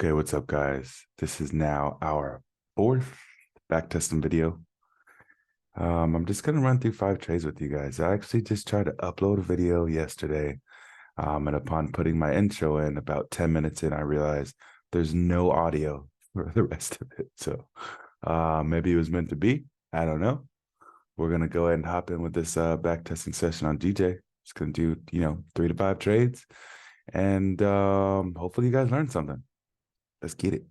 Okay, what's up, guys? This is now our fourth back testing video. I'm just gonna run through 5 trades with you guys. I actually just tried to upload a video yesterday, and upon putting my intro in, about 10 minutes in, I realized there's no audio for the rest of it. So maybe it was meant to be. I don't know. We're gonna go ahead and hop in with this back testing session on DJ. Just gonna do 3 to 5 trades, and hopefully you guys learned something. Let's get it.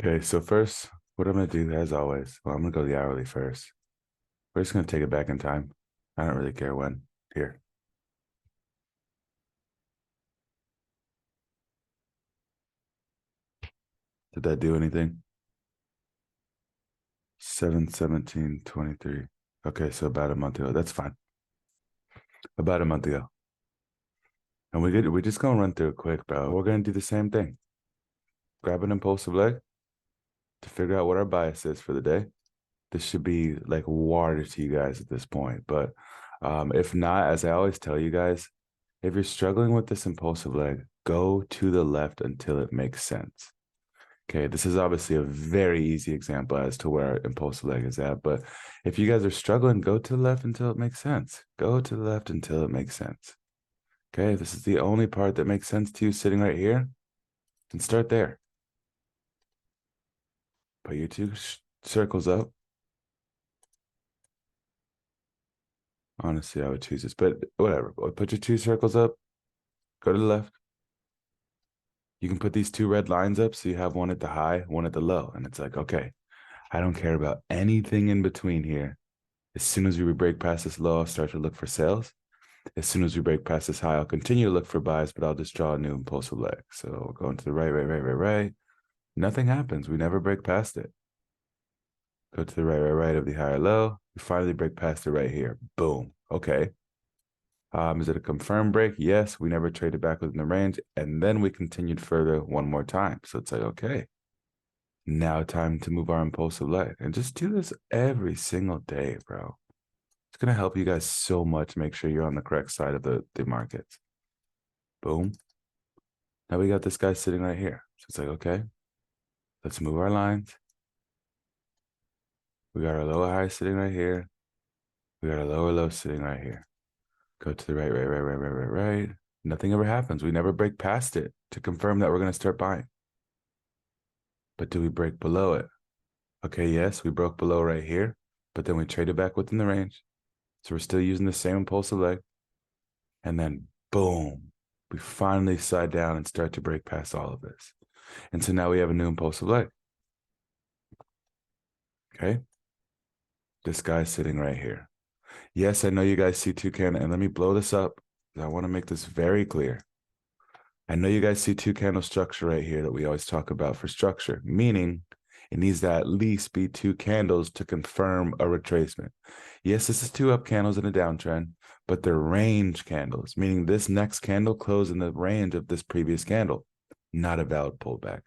Okay, so first, what I'm gonna do, as always, well, I'm gonna go the hourly first. We're just gonna take it back in time. I don't really care when. Here. Did that do anything? 7/17/23. Okay, so about a month ago. That's fine. About a month ago. And we're just gonna run through it quick, bro. We're gonna do the same thing. Grab an impulsive leg to figure out what our bias is for the day. This should be like water to you guys at this point. But if not, as I always tell you guys, if you're struggling with this impulsive leg, go to the left until it makes sense. Okay, this is obviously a very easy example as to where impulsive leg is at. But if you guys are struggling, go to the left until it makes sense. Go to the left until it makes sense. Okay, if this is the only part that makes sense to you sitting right here, then start there. Put your two circles up. Honestly, I would choose this, but whatever. Put your 2 circles up. Go to the left. You can put these 2 red lines up so you have one at the high, one at the low. And it's like, okay, I don't care about anything in between here. As soon as we break past this low, I'll start to look for sales. As soon as we break past this high, I'll continue to look for buys, but I'll just draw a new impulsive leg. So going to the right, right, right, right, right. Nothing happens. We never break past it. Go to the right, right, right of the higher low. We finally break past it right here. Boom. Okay. Is it a confirmed break? Yes. We never traded back within the range. And then we continued further one more time. So it's like, okay, now time to move our impulsive leg. And just do this every single day, bro. It's going to help you guys so much. Make sure you're on the correct side of the markets. Boom. Now we got this guy sitting right here. So it's like, okay, let's move our lines. We got our lower high sitting right here. We got our lower low sitting right here. Go to the right, right, right, right, right, right, right. Nothing ever happens. We never break past it to confirm that we're going to start buying. But do we break below it? Okay, yes, we broke below right here, but then we traded back within the range. So we're still using the same impulsive leg. And then boom, we finally slide down and start to break past all of this. And so now we have a new impulsive leg. Okay. This guy's sitting right here. Yes, I know you guys see two candles, and let me blow this up. I want to make this very clear. I know you guys see 2 candle structure right here that we always talk about for structure, meaning it needs to at least be 2 candles to confirm a retracement. Yes, this is 2 up candles in a downtrend, but they're range candles, meaning this next candle closed in the range of this previous candle, not a valid pullback.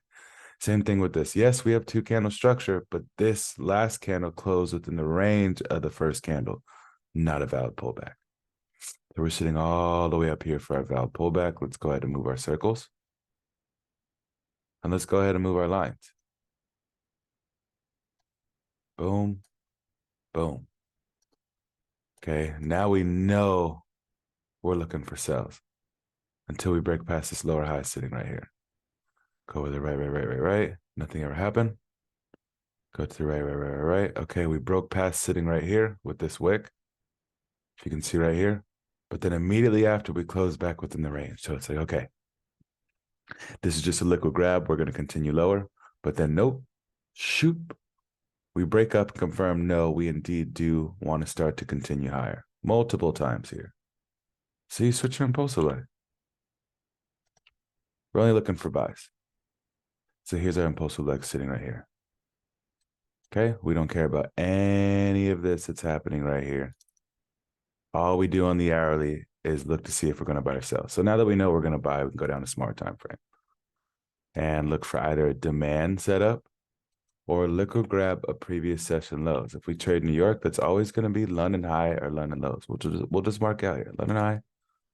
Same thing with this. Yes, we have 2 candle structure, but this last candle closed within the range of the first candle, not a valid pullback. So we're sitting all the way up here for our valid pullback. Let's go ahead and move our circles. And let's go ahead and move our lines. Boom, boom. Okay, now we know we're looking for sales until we break past this lower high sitting right here. Go with the right, right, right, right, right. Nothing ever happened. Go to the right, right, right, right, right. Okay, we broke past sitting right here with this wick. If you can see right here. But then immediately after, we close back within the range. So it's like, okay, this is just a liquid grab. We're going to continue lower. But then nope, shoot. We break up, confirm, no, we indeed do want to start to continue higher. Multiple times here. So you switch your impulsive leg. We're only looking for buys. So here's our impulsive leg sitting right here. Okay, we don't care about any of this that's happening right here. All we do on the hourly is look to see if we're going to buy or sell. So now that we know we're going to buy, we can go down to smart time frame and look for either a demand setup or look or grab a previous session lows. If we trade New York, that's always going to be London high or London lows. We'll just mark out here London high,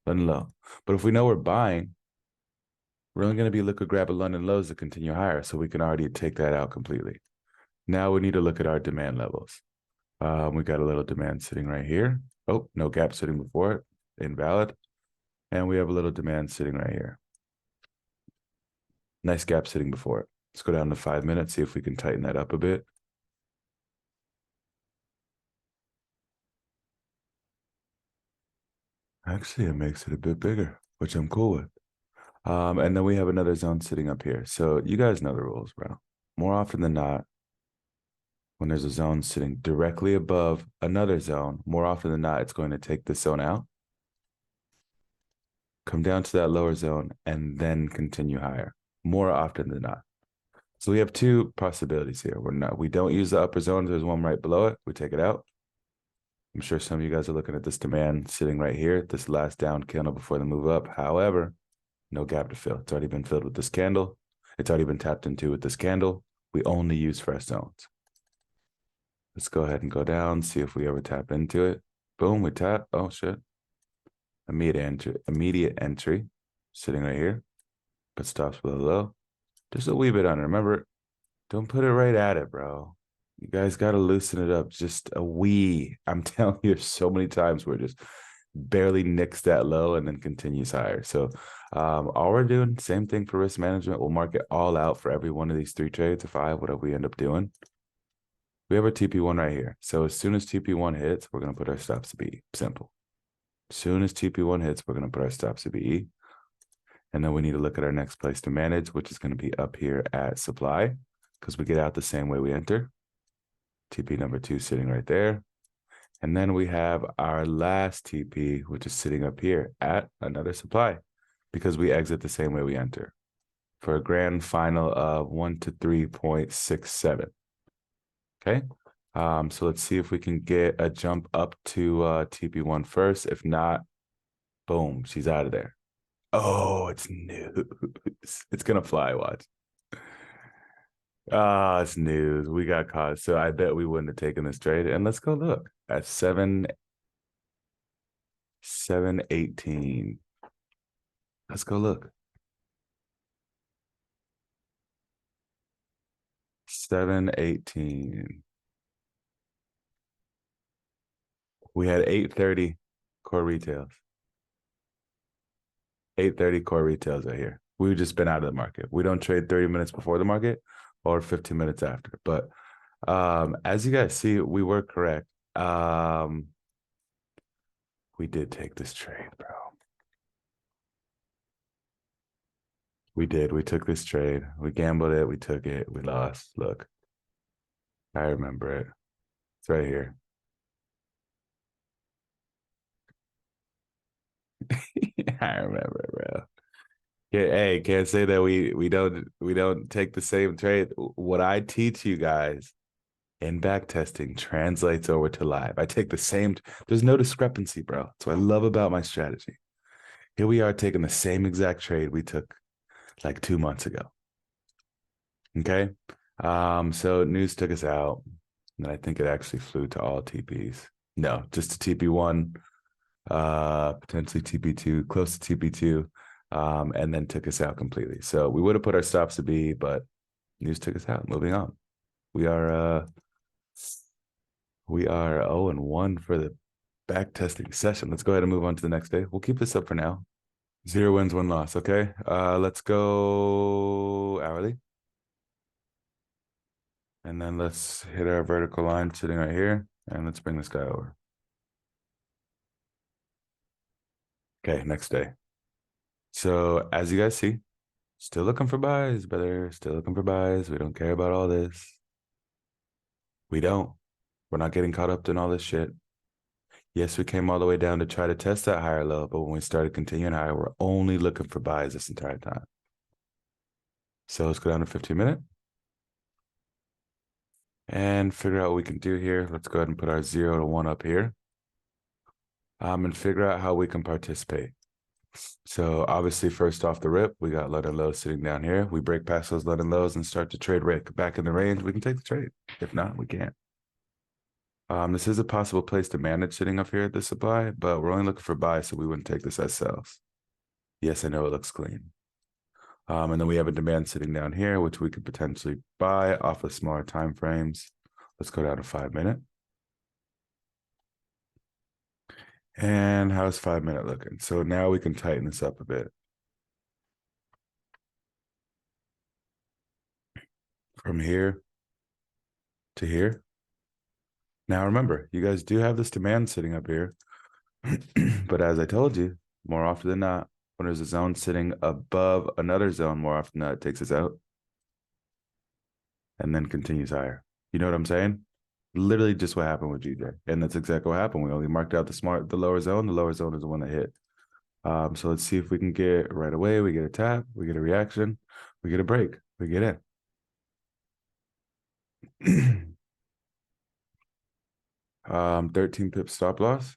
London low. But if we know we're buying, we're only going to be look or grab a London lows to continue higher. So we can already take that out completely. Now we need to look at our demand levels. We got a little demand sitting right here. Oh, no gap sitting before it, invalid. And we have a little demand sitting right here. Nice gap sitting before it. Let's go down to 5 minutes, see if we can tighten that up a bit. Actually, it makes it a bit bigger, which I'm cool with. And then we have another zone sitting up here. So you guys know the rules, bro. More often than not, when there's a zone sitting directly above another zone, more often than not, it's going to take this zone out, come down to that lower zone, and then continue higher, more often than not. So we have two possibilities here. We don't use the upper zone. There's one right below it. We take it out. I'm sure some of you guys are looking at this demand sitting right here, this last down candle before the move up. However, no gap to fill. It's already been filled with this candle. It's already been tapped into with this candle. We only use fresh zones. Let's go ahead and go down, see if we ever tap into it. Boom, we tap. Oh, shit. Immediate entry sitting right here. Put stops below low. Just a wee bit under. Remember, don't put it right at it, bro. You guys got to loosen it up just a wee. I'm telling you, so many times where it just barely nicks that low and then continues higher. So all we're doing, same thing for risk management. We'll mark it all out for every one of these three trades or five, whatever we end up doing. We have our TP1 right here. So as soon as TP1 hits, we're going to put our stops to BE. Simple. As soon as TP1 hits, we're going to put our stops to BE. And then we need to look at our next place to manage, which is going to be up here at supply, because we get out the same way we enter. TP number 2 sitting right there. And then we have our last TP, which is sitting up here at another supply, because we exit the same way we enter, for a grand final of 1 to 3.67. Okay. So let's see if we can get a jump up to TP1 first. If not, boom, she's out of there. Oh, it's news. It's gonna fly, watch. Ah, it's news. We got caught. So I bet we wouldn't have taken this trade. And let's go look at 718. Let's go look. 718. We had 830 core retails. 830 core retails right here. We've just been out of the market. We don't trade 30 minutes before the market or 15 minutes after. But as you guys see, we were correct. We did take this trade, bro. We did. We took this trade. We gambled it. We took it. We lost. Look, I remember it. It's right here. I remember it, bro. Yeah, hey, can't say that we don't take the same trade. What I teach you guys in back testing translates over to live. I take the same. There's no discrepancy, bro. That's what I love about my strategy. Here we are taking the same exact trade we took like 2 months ago. Okay. So news took us out. And I think it actually flew to all TPs. No, just to TP1, potentially TP2, close to TP2, and then took us out completely. So we would have put our stops to B, but news took us out. Moving on. We are 0-1 for the back testing session. Let's go ahead and move on to the next day. We'll keep this up for now. 0 wins, 1 loss. Okay. Let's go hourly. And then let's hit our vertical line sitting right here. And let's bring this guy over. Okay, next day. So as you guys see, still looking for buys, brother. Still looking for buys. We don't care about all this. We don't. We're not getting caught up in all this shit. Yes, we came all the way down to try to test that higher low, but when we started continuing higher, we're only looking for buys this entire time. So let's go down to 15 minute. and figure out what we can do here. Let's go ahead and put our 0 to 1 up here. And figure out how we can participate. So obviously, first off the rip, we got London lows sitting down here. We break past those London lows and start to trade right back in the range. We can take the trade. If not, we can't. This is a possible place to manage sitting up here at this supply, but we're only looking for buys, so we wouldn't take this as sells. Yes, I know it looks clean. And then we have a demand sitting down here, which we could potentially buy off of smaller time frames. Let's go down to 5 minute. And how's 5 minute looking? So now we can tighten this up a bit. From here to here. Now remember, you guys do have this demand sitting up here. But as I told you, more often than not, when there's a zone sitting above another zone, more often than not, it takes us out and then continues higher. You know what I'm saying? Literally just what happened with GJ. And that's exactly what happened. We only marked out the lower zone. The lower zone is the one that hit. So let's see if we can get right away. We get a tap, we get a reaction, we get a break, we get in. 13 pip stop loss,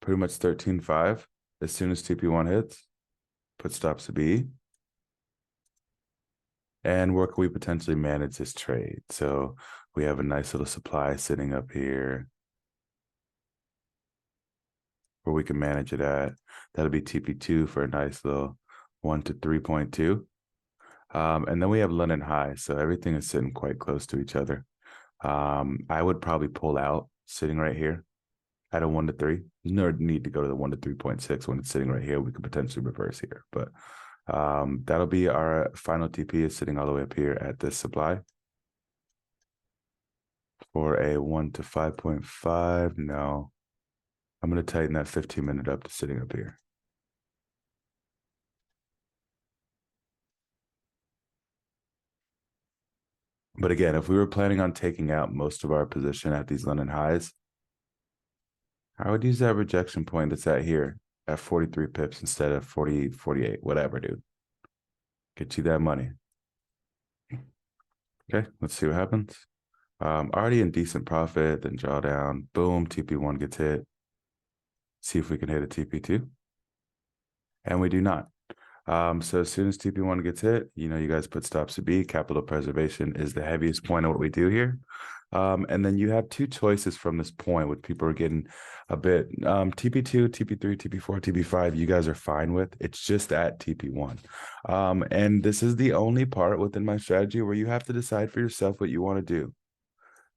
pretty much 13.5. As soon as TP1 hits, put stops to B. And where can we potentially manage this trade? So we have a nice little supply sitting up here where we can manage it at. That'll be TP2 for a nice little 1 to 3.2. And then we have London high. So everything is sitting quite close to each other. I would probably pull out sitting right here at a 1 to 3. No need to go to the 1 to 3.6 when it's sitting right here. We could potentially reverse here, but that'll be our final TP is sitting all the way up here at this supply for a 1 to 5.5. No, I'm going to tighten that 15-minute up to sitting up here. But again, if we were planning on taking out most of our position at these London highs, I would use that rejection point that's at here at 43 pips instead of 40, 48, whatever, dude. Get you that money. Okay, let's see what happens. Already in decent profit, then drawdown. Boom, TP1 gets hit. See if we can hit a TP2. And we do not. So as soon as TP1 gets hit, you guys put stops to B. Capital preservation is the heaviest point of what we do here. And then you have two choices from this point, which people are getting a bit TP2, TP3, TP4, TP5. You guys are fine with. It's just at TP1. And this is the only part within my strategy where you have to decide for yourself what you want to do.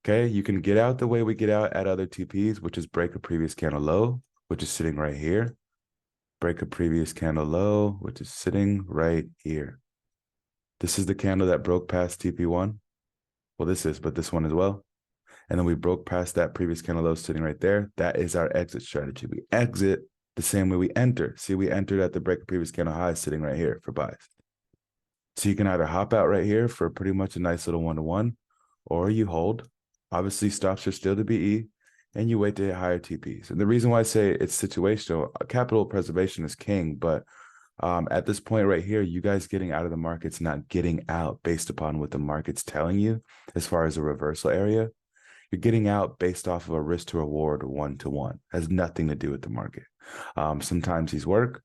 Okay, you can get out the way we get out at other TPs, which is break a previous candle low, which is sitting right here. Break a previous candle low, which is sitting right here. This is the candle that broke past TP1. Well, but this one as well. And then we broke past that previous candle low sitting right there. That is our exit strategy. We exit the same way we enter. See, we entered at the break of previous candle high sitting right here for buys. So you can either hop out right here for pretty much a nice little 1-to-1, or you hold. Obviously, stops are still to be E, and you wait to hit higher TPs. And the reason why I say it's situational, capital preservation is king, but at this point right here, you guys getting out of the market's not getting out based upon what the market's telling you as far as a reversal area. You're getting out based off of a risk to reward 1-to-1. Has nothing to do with the market. Sometimes these work.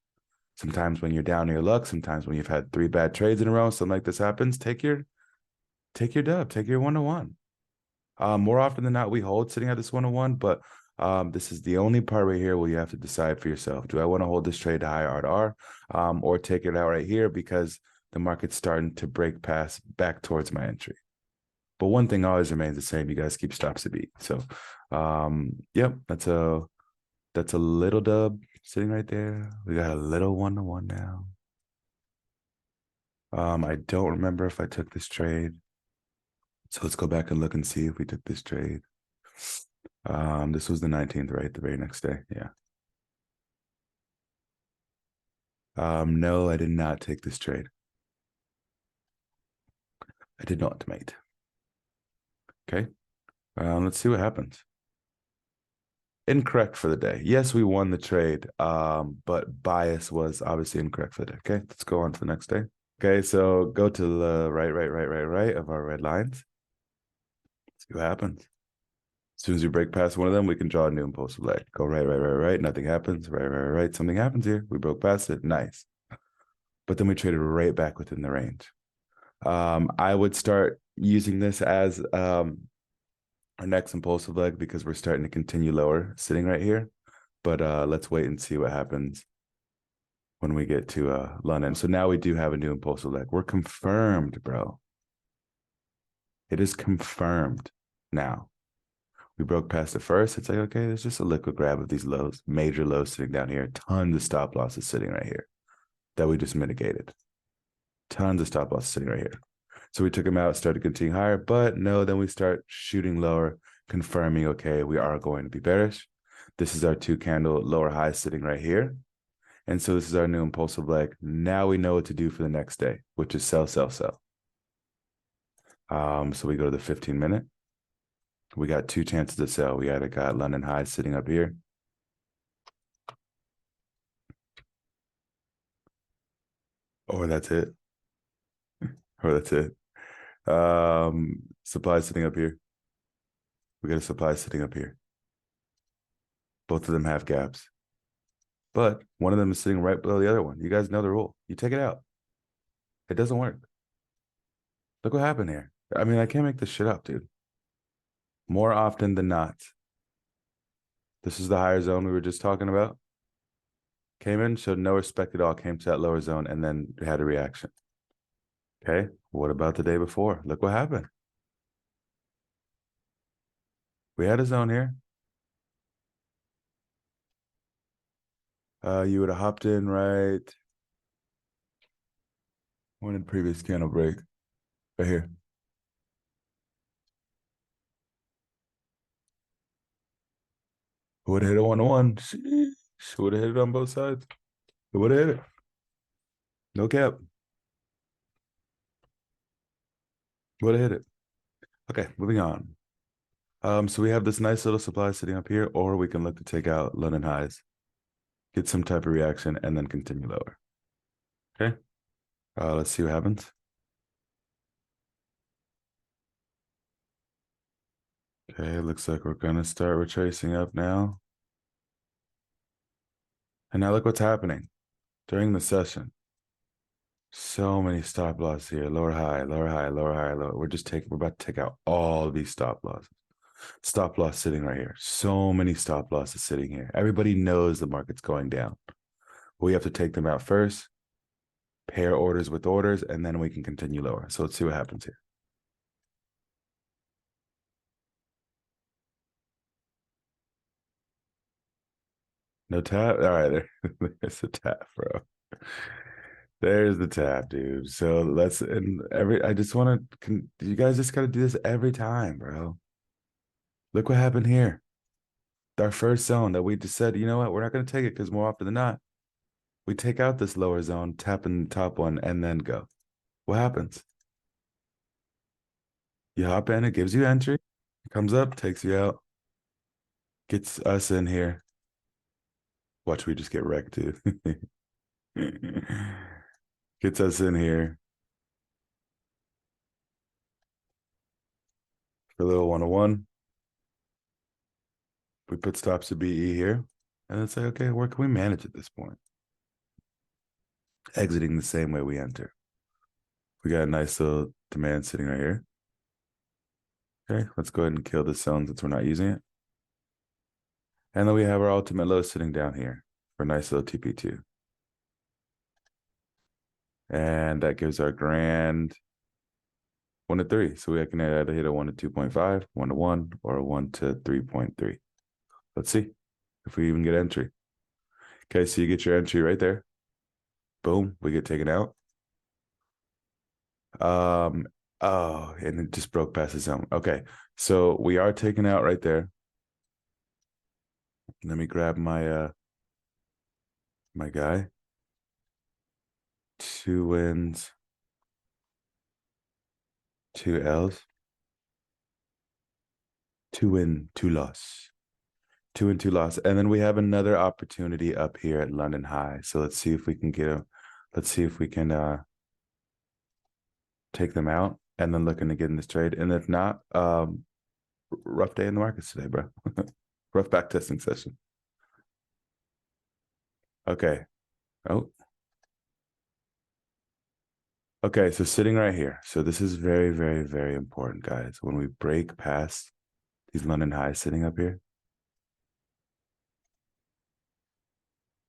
Sometimes when you're down in your luck, sometimes when you've had 3 bad trades in a row, something like this happens, take your dub, take your 1-to-1. More often than not, we hold sitting at this 1-to-1, but this is the only part right here where you have to decide for yourself. Do I want to hold this trade to higher R to R, or take it out right here because the market's starting to break past back towards my entry? But one thing always remains the same. You guys keep stops to beat. So, yep, that's a little dub sitting right there. We got a little 1-to-1 now. I don't remember if I took this trade. So let's go back and look and see if we took this trade. This was the 19th, right? The very next day. Yeah. No, I did not take this trade. I did not, mate. Okay. Let's see what happens. Incorrect for the day. Yes, we won the trade, but bias was obviously incorrect for the day. Okay, let's go on to the next day. Okay, so go to the right of our red lines. See what happens. As soon as we break past one of them, we can draw a new impulsive leg. Go right, right, right, right. Nothing happens. Right, right, right. Something happens here. We broke past it. Nice. But then we traded right back within the range. I would start using this as our next impulsive leg because we're starting to continue lower sitting right here. But let's wait and see what happens when we get to London. So now we do have a new impulsive leg. We're confirmed, bro. It is confirmed now. We broke past it first. It's like, okay, there's just a liquid grab of these lows, major lows sitting down here. Tons of stop losses sitting right here that we just mitigated. Tons of stop losses sitting right here. So we took them out, started continuing higher, but no, then we start shooting lower, confirming, okay, we are going to be bearish. This is our 2 candle lower high sitting right here. And so this is our new impulsive leg. Now we know what to do for the next day, which is sell, sell, sell. So we go to the 15-minute. We got 2 chances to sell. We either got London highs sitting up here. Or that's it. Or that's it. Supply sitting up here. We got a supply sitting up here. Both of them have gaps. But one of them is sitting right below the other one. You guys know the rule. You take it out. It doesn't work. Look what happened here. I mean, I can't make this shit up, dude. More often than not. This is the higher zone we were just talking about. Came in, showed no respect at all, came to that lower zone, and then had a reaction. Okay, what about the day before? Look what happened. We had a zone here. You would have hopped in right when did the previous candle break? Right here. Would have hit it 1-1. Would have hit it on both sides. It would have hit it. No cap. Would have hit it. Okay, moving on. So we have this nice little supply sitting up here, or we can look to take out London highs, get some type of reaction, and then continue lower. Okay. Let's see what happens. Okay, looks like we're gonna start retracing up now. And now look what's happening during the session. So many stop losses here. Lower high, lower high, lower high, lower. We're about to take out all these stop losses. Stop loss sitting right here. So many stop losses sitting here. Everybody knows the market's going down. We have to take them out first, pair orders with orders, and then we can continue lower. So let's see what happens here. No tap? All right, there's the tap, bro. There's the tap, dude. So let's, and I just want to, you guys just got to do this every time, bro. Look what happened here. Our first zone that we just said, you know what, we're not going to take it because more often than not, we take out this lower zone, tap in the top one, and then go. What happens? You hop in, it gives you entry, it comes up, takes you out, gets us in here. Watch, we just get wrecked, too. Gets us in here for a little 101. We put stops to BE here, and then say, okay, where can we manage at this point? Exiting the same way we enter. We got a nice little demand sitting right here. Okay, let's go ahead and kill this zone since we're not using it. And then we have our ultimate low sitting down here for a nice little TP2. And that gives our grand 1 to 3. So we can either hit a 1 to 2.5, 1 to 1, or a 1 to 3.3. Let's see if we even get entry. Okay, so you get your entry right there. Boom, we get taken out. Oh, and it just broke past the zone. Okay, so we are taken out right there. Let me grab my my guy. 2 wins, 2 L's. 2 win, 2 loss. 2 and 2 loss. And then we have another opportunity up here at London High. So let's see if we can get a, let's see if we can take them out and then looking to get in this trade. And if not, Rough day in the markets today, bro. Rough back testing session. Okay. Oh, okay. So sitting right here. So this is very, very, very important, guys. When we break past these London highs sitting up here.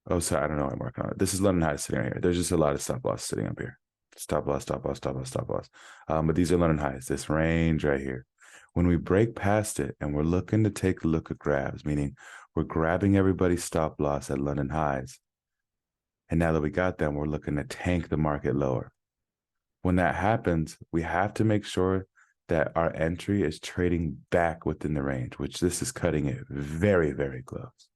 Oh, sorry. I don't know what I'm marking on it. This is London highs sitting right here. There's just a lot of stop loss sitting up here. Stop loss, stop loss, stop loss, stop loss. But these are London highs, this range right here. When we break past it and we're looking to take a look at grabs, meaning we're grabbing everybody's stop loss at London highs. And now that we got them, we're looking to tank the market lower. When that happens, we have to make sure that our entry is trading back within the range, which this is cutting it very, very close.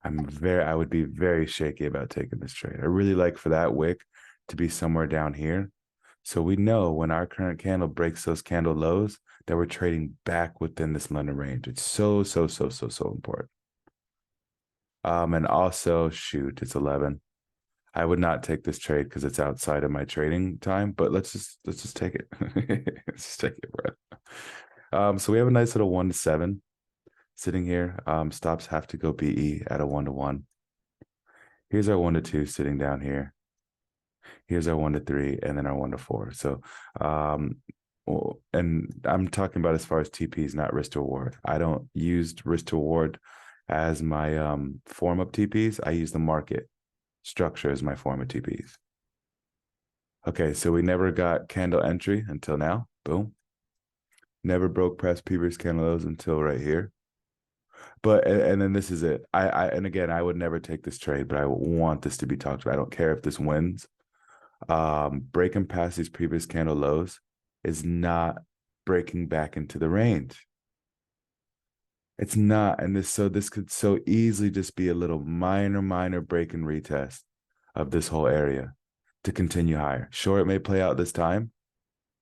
I would be very shaky about taking this trade. I really like for that wick to be somewhere down here. So we know when our current candle breaks those candle lows that we're trading back within this London range. It's so, so, so, so, so important. And also, shoot, it's 11. I would not take this trade because it's outside of my trading time, but let's just take it. Let's just take it, bro. So we have a nice little 1 to 7 sitting here. Stops have to go BE at a 1 to 1. Here's our 1 to 2 sitting down here. Here's our 1 to 3, and then our 1 to 4. So, and I'm talking about as far as TPs, not risk to reward. I don't use risk to reward as my form of TPs. I use the market structure as my form of TPs. Okay, so we never got candle entry until now. Boom. Never broke past previous candle lows until right here. But and then this is it. And again, I would never take this trade, but I want this to be talked about. I don't care if this wins. Breaking past these previous candle lows is not breaking back into the range. It's not. And this could so easily just be a little minor break and retest of this whole area to continue higher. Sure, it may play out this time,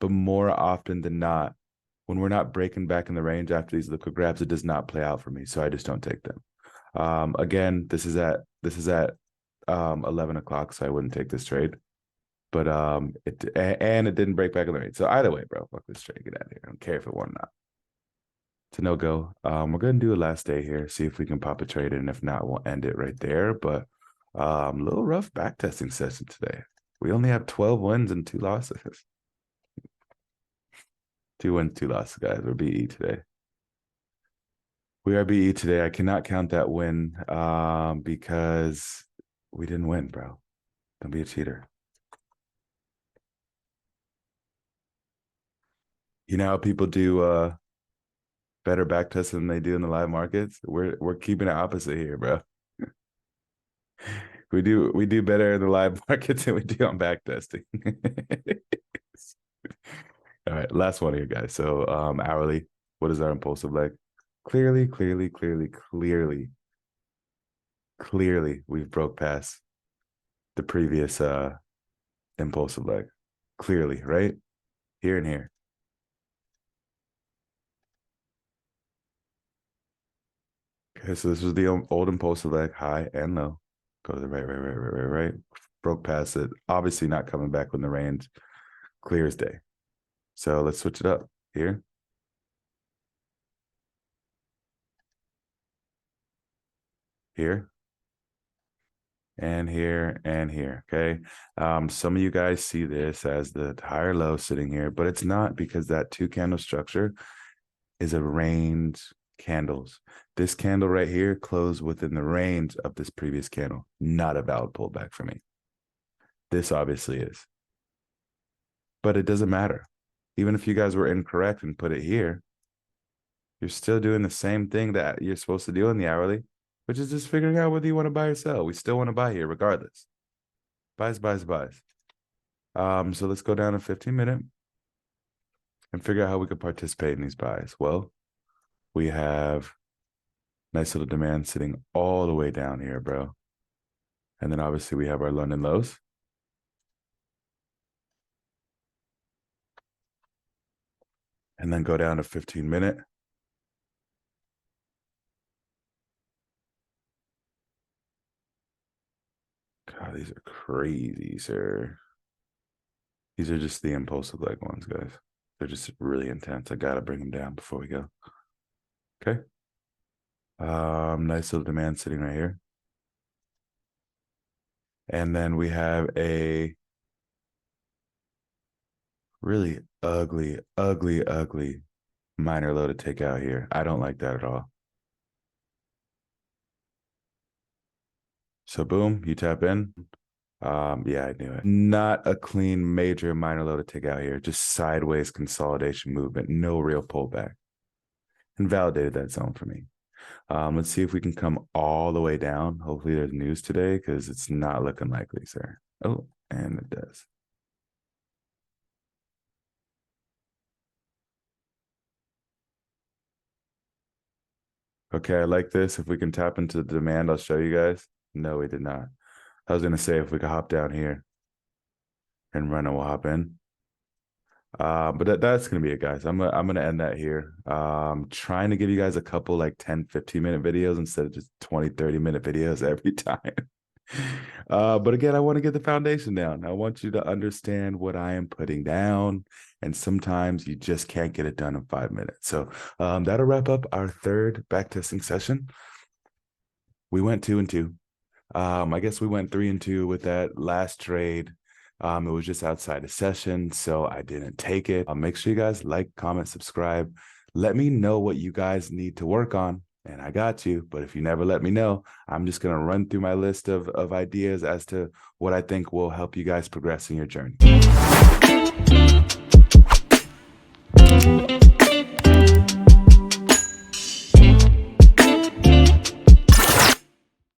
but more often than not, when we're not breaking back in the range after these liquid grabs, it does not play out for me. So I just don't take them. Again, this is at 11 o'clock, so I wouldn't take this trade. But it didn't break back in the range. So either way, bro, fuck this trade. Get out of here. I don't care if it won or not. It's a no go. We're gonna do a last day here, see if we can pop a trade, and if not, we'll end it right there. But little rough back testing session today. We only have 12 wins and 2 losses. 2 wins, 2 losses, guys. We're BE today. We are BE today. I cannot count that win because we didn't win, bro. Don't be a cheater. You know how people do better back tests than they do in the live markets? We're keeping it opposite here, bro. We do better in the live markets than we do on back testing. All right, last one here, guys. So hourly, what is our impulsive leg? Clearly, we've broke past the previous impulsive leg. Clearly, right? Here and here. Okay, so this was the old impulsive leg, high and low. Go to the right. Broke past it. Obviously not coming back when the range clear as day. So let's switch it up here. Here. And here and here. Okay. Some of you guys see this as the higher low sitting here, but it's not, because that 2 candle structure is a range candles. This candle right here closed within the range of this previous candle. Not a valid pullback for me. This obviously is. But it doesn't matter. Even if you guys were incorrect and put it here, you're still doing the same thing that you're supposed to do in the hourly, which is just figuring out whether you want to buy or sell. We still want to buy here regardless. Buys. So let's go down to 15-minute and figure out how we could participate in these buys. Well, we have nice little demand sitting all the way down here, bro. And then obviously we have our London lows. And then go down to 15-minute. God, these are crazy, sir. These are just the impulsive leg ones, guys. They're just really intense. I gotta bring them down before we go. Okay. Nice little demand sitting right here. And then we have a really ugly, ugly, ugly minor low to take out here. I don't like that at all. So boom, you tap in. Yeah, I knew it. Not a clean major minor low to take out here. Just sideways consolidation movement. No real pullback. Invalidated that zone for me. Let's see if we can come all the way down. Hopefully there's news today because it's not looking likely, sir. Oh, and it does. Okay, I like this. If we can tap into the demand, I'll show you guys. No, we did not. I was gonna say if we could hop down here and run and we'll hop in. But that's gonna be it, guys. I'm gonna end that here. Trying to give you guys a couple like 10, 15-minute videos instead of just 20, 30-minute videos every time. But again, I want to get the foundation down. I want you to understand what I am putting down. And sometimes you just can't get it done in 5 minutes. So that'll wrap up our third backtesting session. We went 2-2. I guess we went 3-2 with that last trade. It was just outside the session, so I didn't take it. Make sure you guys like, comment, subscribe. Let me know what you guys need to work on, and I got you. But if you never let me know, I'm just going to run through my list of ideas as to what I think will help you guys progress in your journey.